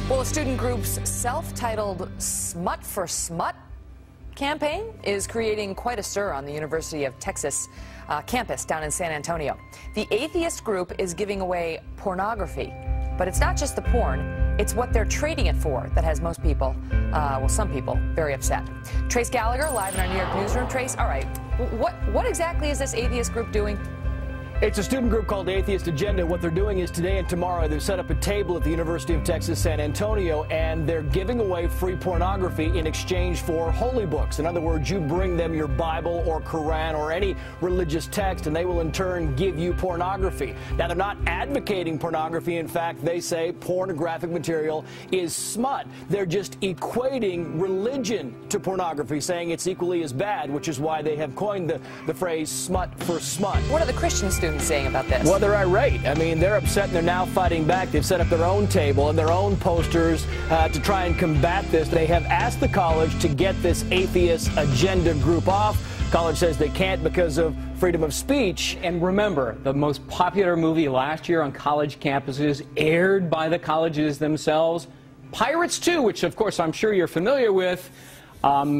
Well, a student group's self-titled Smut for Smut campaign is creating quite a stir on the University of Texas campus down in San Antonio. The Atheist group is giving away pornography, but it's not just the porn, it's what they're trading it for that has most people, well, some people, very upset. Trace Gallagher, live in our New York newsroom. Trace, all right, what exactly is this Atheist group doing? It's a student group called Atheist Agenda. What they're doing is today and tomorrow they've set up a table at the University of Texas, San Antonio, and they're giving away free pornography in exchange for holy books. In other words, you bring them your Bible or Quran or any religious text, and they will in turn give you pornography. Now, they're not advocating pornography. In fact, they say pornographic material is smut. They're just equating religion to pornography, saying it's equally as bad, which is why they have coined the phrase smut for smut. What are the Christian students saying about this? Well, they're irate. I mean, they're upset and they're now fighting back. They've set up their own table and their own posters to try and combat this. They have asked the college to get this Atheist Agenda group off. College says they can't because of freedom of speech. And remember, the most popular movie last year on college campuses, aired by the colleges themselves, Pirates 2, which of course I'm sure you're familiar with,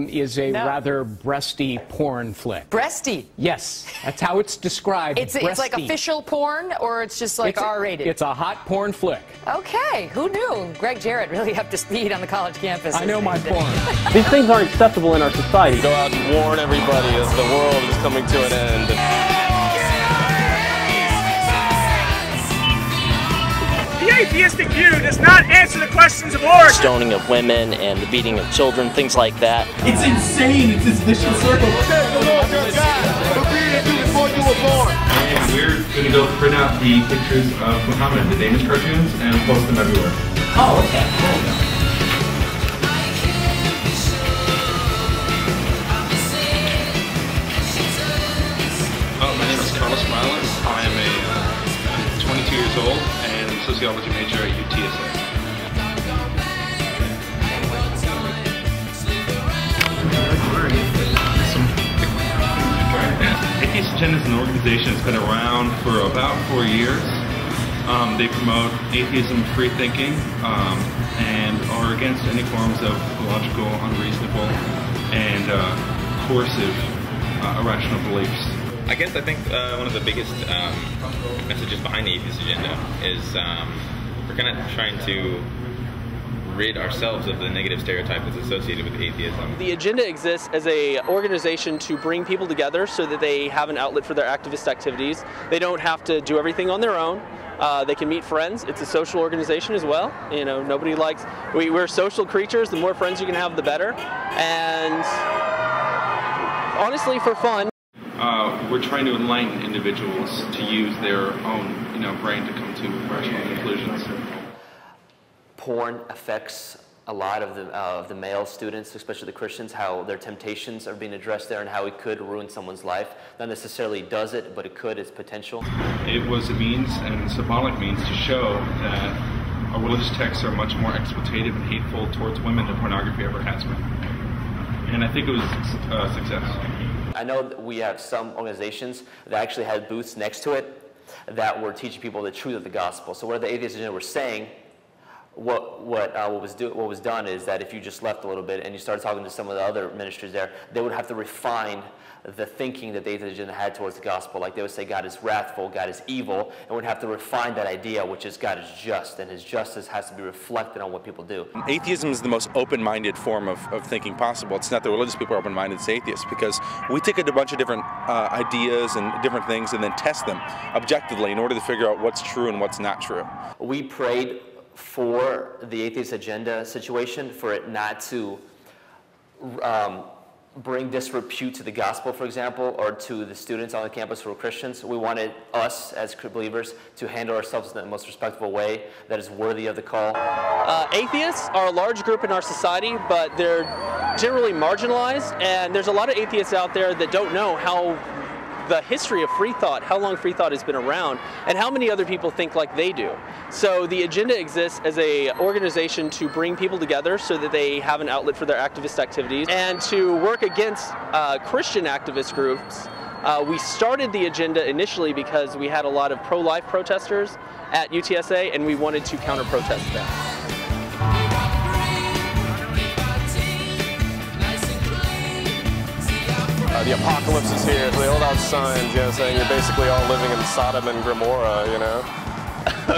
is a rather breasty porn flick. Breasty? Yes, that's how it's described. It's like official porn, or it's just like R-rated? It's a hot porn flick. Okay, who knew? Greg Jarrett really up to speed on the college campus. I know my porn. These things aren't acceptable in our society. Go out and warn everybody as the world is coming to an end. The atheistic view does not answer the questions of origin. Stoning of women and the beating of children, things like that. It's insane. It's this vicious circle. Thank the Lord your God for being you before you were born. And we're going to go print out the pictures of Muhammad, the Danish cartoons, and post them everywhere. Oh, okay. Cool. My name is Carlos Morales. I am 22 years old and sociology major at UTSA. Atheist Agenda is an organization that's been around for about 4 years. They promote atheism, free thinking, and are against any forms of illogical, unreasonable, and coercive, irrational beliefs. I think one of the biggest messages behind the Atheist Agenda is we're kind of trying to rid ourselves of the negative stereotype that's associated with atheism. The Agenda exists as an organization to bring people together so that they have an outlet for their activist activities. They don't have to do everything on their own. They can meet friends. It's a social organization as well. You know, nobody likes, we're social creatures. The more friends you can have, the better. And honestly, for fun. We're trying to enlighten individuals to use their own, brain to come to rational conclusions. Porn affects a lot of the male students, especially the Christians, how their temptations are being addressed there and how it could ruin someone's life. Not necessarily does it, but it could, its potential. It was a means, and a symbolic means, to show that our religious texts are much more exploitative and hateful towards women than pornography ever has been. And I think it was a success. I know that we have some organizations that actually had booths next to it that were teaching people the truth of the gospel. So what the Atheist Agenda were saying, what was done is that if you just left a little bit and you started talking to some of the other ministries there, they would have to refine the thinking that the Atheist Agenda had towards the gospel. Like they would say God is wrathful, God is evil, and would have to refine that idea, which is God is just, and his justice has to be reflected on what people do. Atheism is the most open-minded form of thinking possible. It's not that religious people are open-minded, it's atheists, because we take a bunch of different ideas and different things and then test them objectively in order to figure out what's true and what's not true. We prayed for the Atheist Agenda situation, for it not to bring disrepute to the gospel, for example, or to the students on the campus who are Christians. We wanted us, as believers, to handle ourselves in the most respectful way that is worthy of the call. Atheists are a large group in our society, but they're generally marginalized, and there's a lot of atheists out there that don't know how the history of free thought, how long free thought has been around, and how many other people think like they do. So the Agenda exists as an organization to bring people together so that they have an outlet for their activist activities and to work against Christian activist groups. We started the Agenda initially because we had a lot of pro-life protesters at UTSA and we wanted to counter-protest that. the apocalypse is here. So they hold out signs, you know, saying you're basically all living in Sodom and Gomorrah, you know.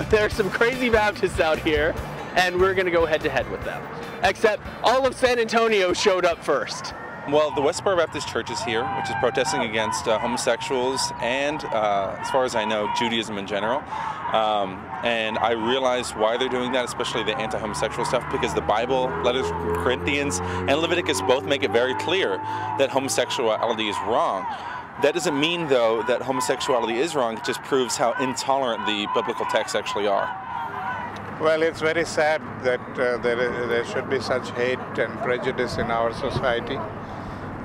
There's some crazy Baptists out here, and we're going to go head-to-head with them. Except all of San Antonio showed up first. Well, the Westboro Baptist Church is here, which is protesting against homosexuals and, as far as I know, Judaism in general. And I realize why they're doing that, especially the anti-homosexual stuff, because the Bible, letters from Corinthians, and Leviticus both make it very clear that homosexuality is wrong. That doesn't mean, though, that homosexuality is wrong. It just proves how intolerant the biblical texts actually are. Well, it's very sad that there should be such hate and prejudice in our society.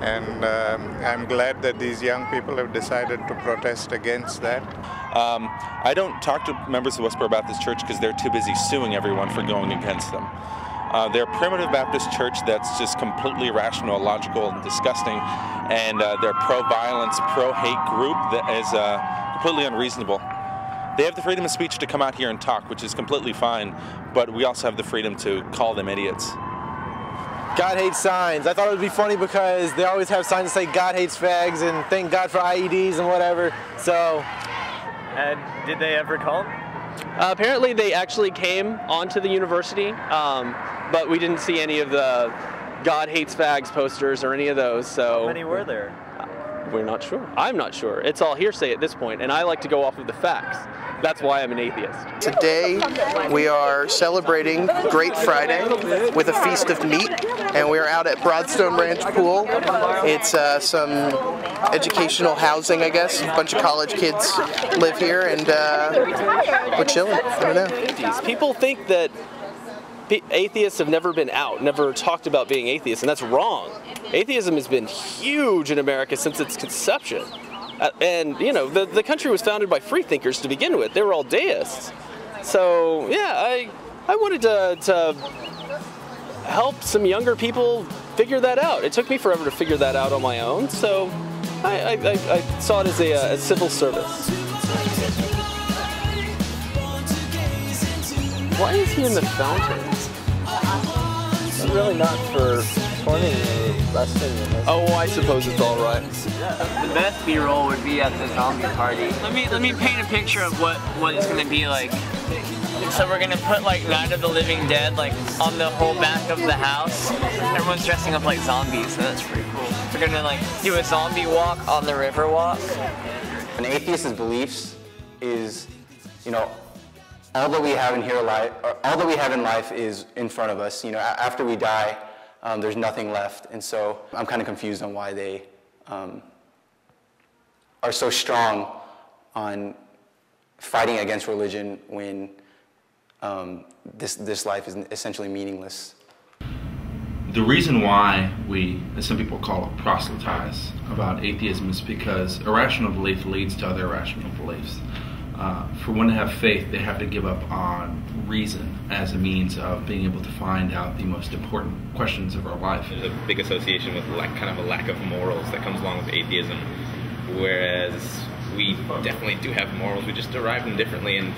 And I'm glad that these young people have decided to protest against that. I don't talk to members of the Westboro Baptist Church because they're too busy suing everyone for going against them. They're a primitive Baptist church that's just completely irrational, illogical, and disgusting. And they're a pro-violence, pro-hate group that is completely unreasonable. They have the freedom of speech to come out here and talk, which is completely fine, but we also have the freedom to call them idiots. God hates signs. I thought it would be funny because they always have signs that say God hates fags and thank God for IEDs and whatever. So, did they ever call? Apparently they actually came onto the university, but we didn't see any of the God hates fags posters or any of those. So how many were there? We're not sure. I'm not sure. It's all hearsay at this point, and I like to go off of the facts. That's why I'm an atheist. Today we are celebrating Great Friday with a feast of meat, and we're out at Broadstone Ranch Pool. It's some educational housing, I guess. A bunch of college kids live here, and we're chilling. I don't know. People think that atheists have never been out, never talked about being atheists, and that's wrong. Atheism has been huge in America since its conception. And, you know, the country was founded by free thinkers to begin with. They were all deists. So, yeah, I wanted to help some younger people figure that out. It took me forever to figure that out on my own, so I saw it as a civil service. Why is he in the fountain? It's really not for performing or wrestling. Oh, I suppose it's all right. The best B-roll would be at the zombie party. Let me paint a picture of what it's gonna be like. So we're gonna put like Night of the Living Dead like on the whole back of the house. Everyone's dressing up like zombies, so that's pretty cool. We're gonna like do a zombie walk on the river walk. An atheist's beliefs is, you know, all that we have in life is in front of us. You know, after we die, there's nothing left, and so I'm kind of confused on why they are so strong on fighting against religion when this life is essentially meaningless. The reason why we, as some people call it, proselytize about atheism is because irrational belief leads to other irrational beliefs. For one to have faith, they have to give up on reason as a means of being able to find out the most important questions of our life. There's a big association with kind of a lack of morals that comes along with atheism, whereas we definitely do have morals, we just derive them differently and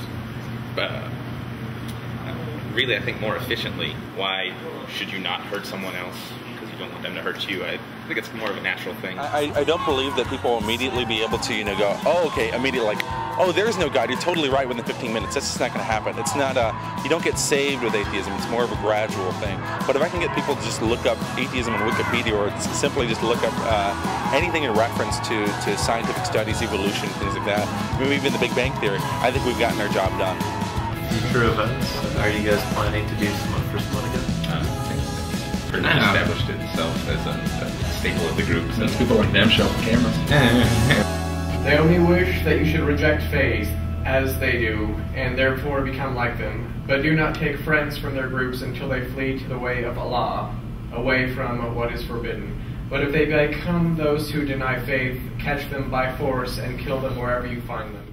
really, I think, more efficiently. Why should you not hurt someone else because you don't want them to hurt you? I think it's more of a natural thing. I don't believe that people will immediately be able to, you know, go, oh, okay, immediately like, oh, there's no God, you're totally right within 15 minutes. That's just not going to happen. It's not you don't get saved with atheism. It's more of a gradual thing. But if I can get people to just look up atheism on Wikipedia or simply just look up anything in reference to scientific studies, evolution, things like that, maybe even the Big Bang Theory, I think we've gotten our job done. Future events, are you guys planning to do Smut for Smut again? Pretty much established itself as a staple of the group. Since people like them show up cameras. They only wish that you should reject faith, as they do, and therefore become like them. But do not take friends from their groups until they flee to the way of Allah, away from what is forbidden. But if they become those who deny faith, catch them by force and kill them wherever you find them.